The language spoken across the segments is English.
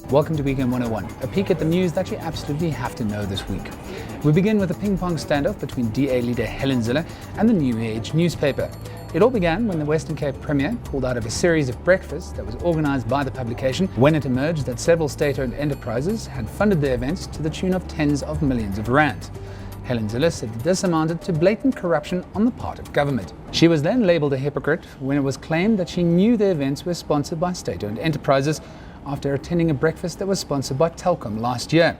Welcome to Weekend 101, a peek at the news that you absolutely have to know this week. We begin with a ping-pong standoff between DA leader Helen Zille and the New Age newspaper. It all began when the Western Cape Premier pulled out of a series of breakfasts that was organised by the publication when it emerged that several state-owned enterprises had funded the events to the tune of tens of millions of rand. Helen Zille said that this amounted to blatant corruption on the part of government. She was then labelled a hypocrite when it was claimed that she knew the events were sponsored by state-owned enterprises after attending a breakfast that was sponsored by Telkom last year.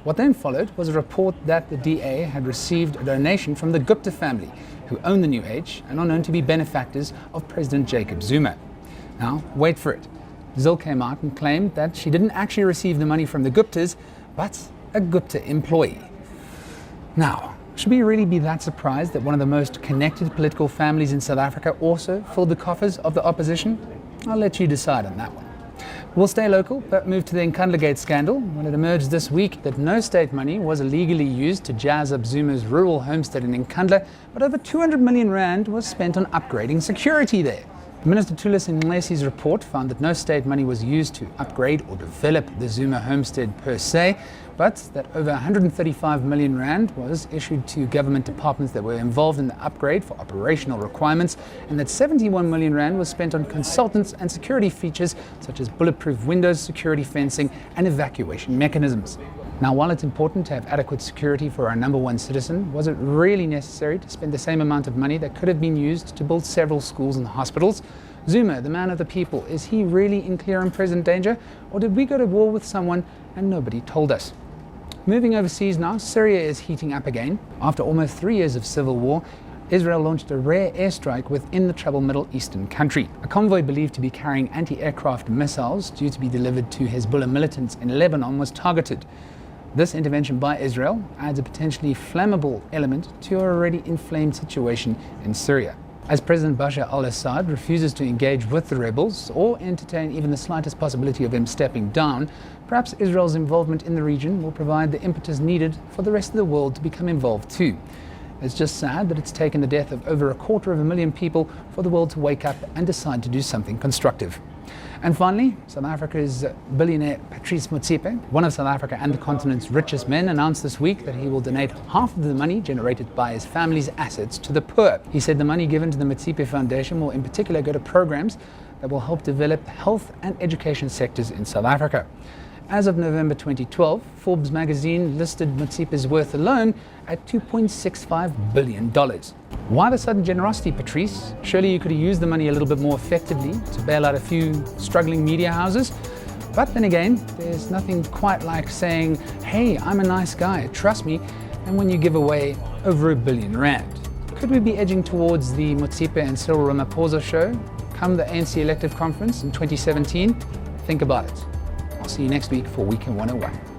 What then followed was a report that the DA had received a donation from the Gupta family, who own the New Age and are known to be benefactors of President Jacob Zuma. Now, wait for it. Zille came out and claimed that she didn't actually receive the money from the Guptas, but a Gupta employee. Now, should we really be that surprised that one of the most connected political families in South Africa also filled the coffers of the opposition? I'll let you decide on that one. We'll stay local, but move to the Nkandla Gate scandal when it emerged this week that no state money was illegally used to jazz up Zuma's rural homestead in Nkandla, but over 200 million rand was spent on upgrading security there. Minister Thulas Nxesi's report found that no state money was used to upgrade or develop the Zuma homestead per se, but that over 135 million rand was issued to government departments that were involved in the upgrade for operational requirements, and that 71 million rand was spent on consultants and security features such as bulletproof windows, security fencing, and evacuation mechanisms. Now, while it's important to have adequate security for our number one citizen, was it really necessary to spend the same amount of money that could have been used to build several schools and hospitals? Zuma, the man of the people, is he really in clear and present danger? Or did we go to war with someone and nobody told us? Moving overseas now, Syria is heating up again. After almost 3 years of civil war, Israel launched a rare airstrike within the troubled Middle Eastern country. A convoy believed to be carrying anti-aircraft missiles due to be delivered to Hezbollah militants in Lebanon was targeted. This intervention by Israel adds a potentially flammable element to an already inflamed situation in Syria. As President Bashar al-Assad refuses to engage with the rebels or entertain even the slightest possibility of him stepping down, perhaps Israel's involvement in the region will provide the impetus needed for the rest of the world to become involved too. It's just sad that it's taken the death of over 250,000 people for the world to wake up and decide to do something constructive. And finally, South Africa's billionaire Patrice Motsepe, one of South Africa and the continent's richest men, announced this week that he will donate half of the money generated by his family's assets to the poor. He said the money given to the Motsepe Foundation will in particular go to programs that will help develop health and education sectors in South Africa. As of November 2012, Forbes magazine listed Motsepe's worth alone at $2.65 billion. Why the sudden generosity, Patrice? Surely you could have used the money a little bit more effectively to bail out a few struggling media houses. But then again, there's nothing quite like saying, hey, I'm a nice guy, trust me, and when you give away over R1 billion. Could we be edging towards the Motsepe and Cyril Ramaphosa show come the ANC elective conference in 2017? Think about it. I'll see you next week for Weekend 101.